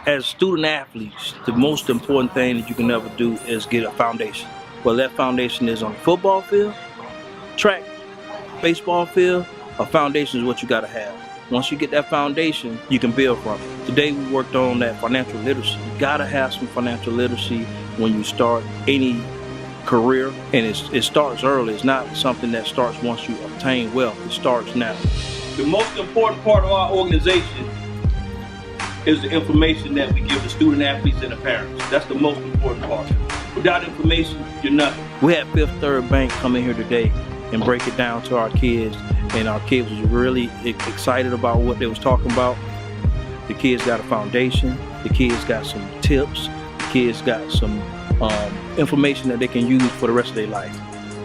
as student athletes, the most important thing that you can ever do is get a foundation. Well, that foundation is on the football field, track, baseball field. A foundation is what you gotta have. Once you get that foundation, you can build from it. Today we worked on that financial literacy. You gotta have some financial literacy when you start any career, and it starts early. It's not something that starts once you obtain wealth. It starts now. The most important part of our organization is the information that we give the student athletes and the parents. That's the most important part. Without information, you're nothing. We had Fifth Third Bank come in here today and break it down to our kids, and our kids was really excited about what they was talking about. The kids got a foundation, the kids got some tips, the kids got some information that they can use for the rest of their life.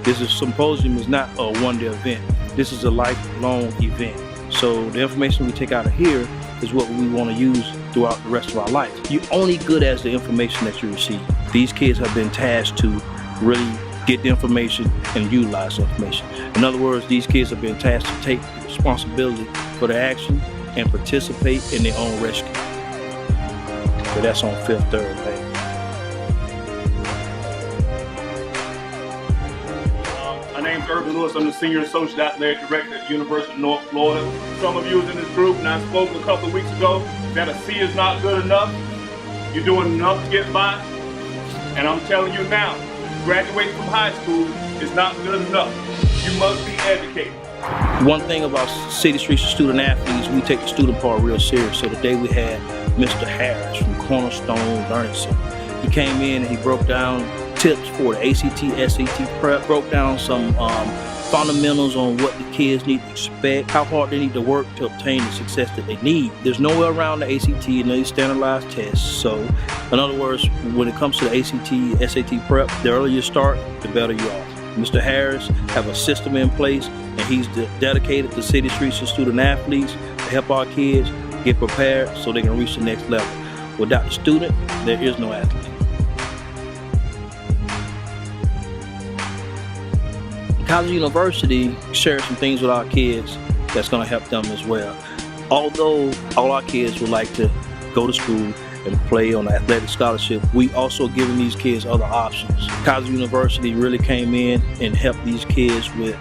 This Symposium is not a one-day event. This is a lifelong event. So the information we take out of here is what we want to use throughout the rest of our life. You're only good as the information that you receive. These kids have been tasked to really get the information and utilize the information. In other words, these kids have been tasked to take responsibility for their action and participate in their own rescue. So that's on Fifth Third Bank. My name's Urban Lewis. I'm the Senior Associate Athletic Director at the University of North Florida. Some of you was in this group, and I spoke a couple of weeks ago that a C is not good enough. You're doing enough to get by. And I'm telling you now, graduating from high school is not good enough. You must be educated. One thing about City Streets and student athletes, we take the student part real serious. So today we had Mr. Harris from Cornerstone Learning Center. He came in and he broke down tips for the ACT, SAT prep, broke down some fundamentals on what the kids need to expect, how hard they need to work to obtain the success that they need. There's no way around the ACT and these standardized tests. So, in other words, when it comes to the ACT, SAT prep, the earlier you start, the better you are. Mr. Harris have a system in place, and he's dedicated to City Streets and student athletes to help our kids get prepared so they can reach the next level. Without the student, there is no athlete. College University shares some things with our kids that's going to help them as well. Although all our kids would like to go to school and play on the athletic scholarship, we also giving these kids other options. College University really came in and helped these kids with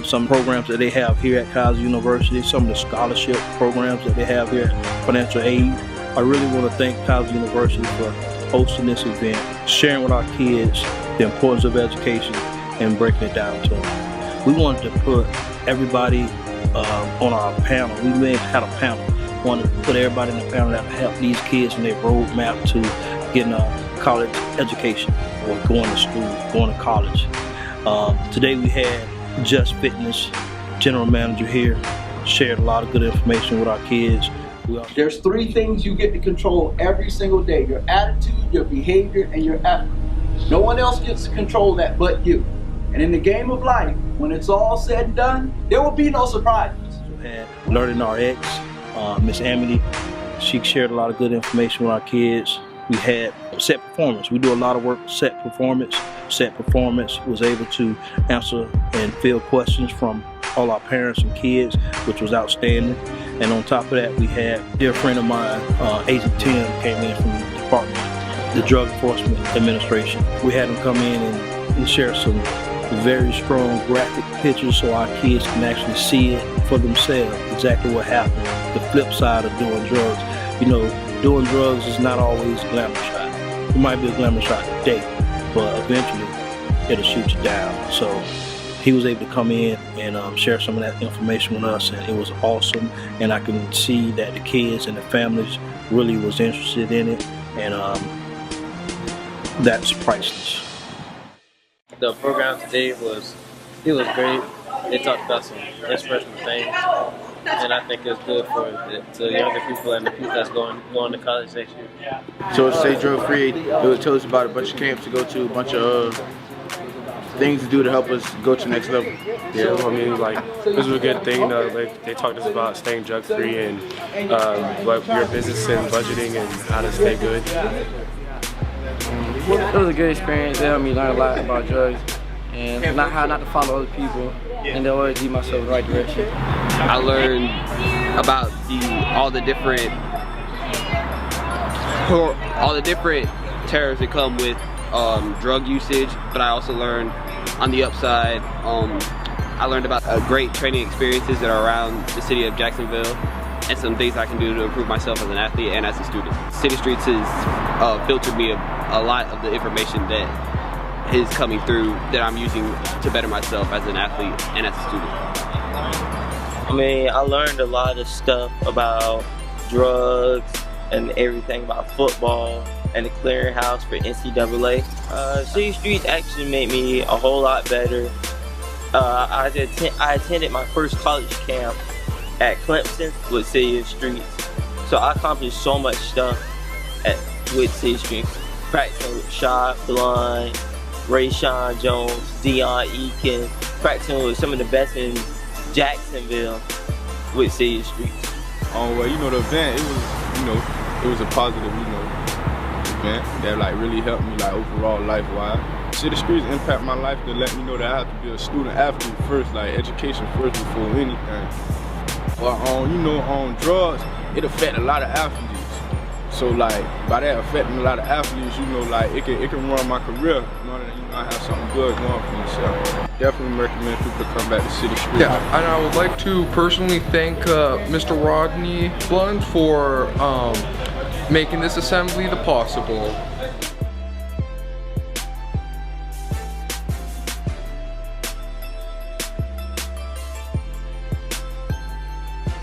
some programs that they have here at College University, some of the scholarship programs that they have here at Financial Aid. I really want to thank College University for hosting this event, sharing with our kids the importance of education and breaking it down to them. We wanted to put everybody on our panel. We had a panel. We wanted to put everybody in the panel that would help these kids in their roadmap to getting a college education or going to school, going to college. Today we had Just Fitness general manager here, shared a lot of good information with our kids. There's three things you get to control every single day: your attitude, your behavior, and your effort. No one else gets to control that but you. And in the game of life, when it's all said and done, there will be no surprises. We had Learning RX, Miss Amity. She shared a lot of good information with our kids. We had Set Performance. We do a lot of work with Set Performance. Set Performance was able to answer and field questions from all our parents and kids, which was outstanding. And on top of that, we had a dear friend of mine, Agent Tim, came in from the department, the Drug Enforcement Administration. We had him come in and share some very strong graphic pictures so our kids can actually see it for themselves, exactly what happened. The flip side of doing drugs. You know, doing drugs is not always a glamour shot. It might be a glamour shot today, but eventually it'll shoot you down. So he was able to come in and share some of that information with us, and it was awesome. And I can see that the kids and the families really was interested in it, and that's priceless. The program today was great. They talked about some inspirational things, and I think it's good for the younger people and the people that's going to college next year. So it's Stay Drug Free. It would tell us about a bunch of camps to go to, a bunch of things to do to help us go to the next level. Yeah, I mean, like, this was a good thing. They talked to us about staying drug free and what your business and budgeting and how to stay good. It was a good experience. They helped me learn a lot about drugs and how not to follow other people and to always lead myself in the right direction. I learned about all the different all the different terrors that come with drug usage, but I also learned on the upside, I learned about great training experiences that are around the city of Jacksonville and some things I can do to improve myself as an athlete and as a student. City Streets has filtered me a lot of the information that is coming through that I'm using to better myself as an athlete and as a student. I mean, I learned a lot of stuff about drugs and everything about football and the clearinghouse for NCAA. City Streets actually made me a whole lot better. I attended my first college camp at Clemson with City Streets. So I accomplished so much stuff with City Streets. Practicing with Shad Blunt, Rayshawn Jones, Dion Eakin, practicing with some of the best in Jacksonville with City Streets. Well, you know, the event, it was a positive, event that like really helped me like overall life-wise. City Streets impact my life to let me know that I have to be a student athlete first, like education first before anything. Well, on drugs, it affects a lot of athletes. So like by that affecting a lot of athletes, like it can ruin my career. I have something good going for myself. Definitely recommend people to come back to City Streets. Yeah, and I would like to personally thank Mr. Rodney Blunt for making this assembly possible.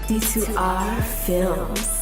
C2R Films.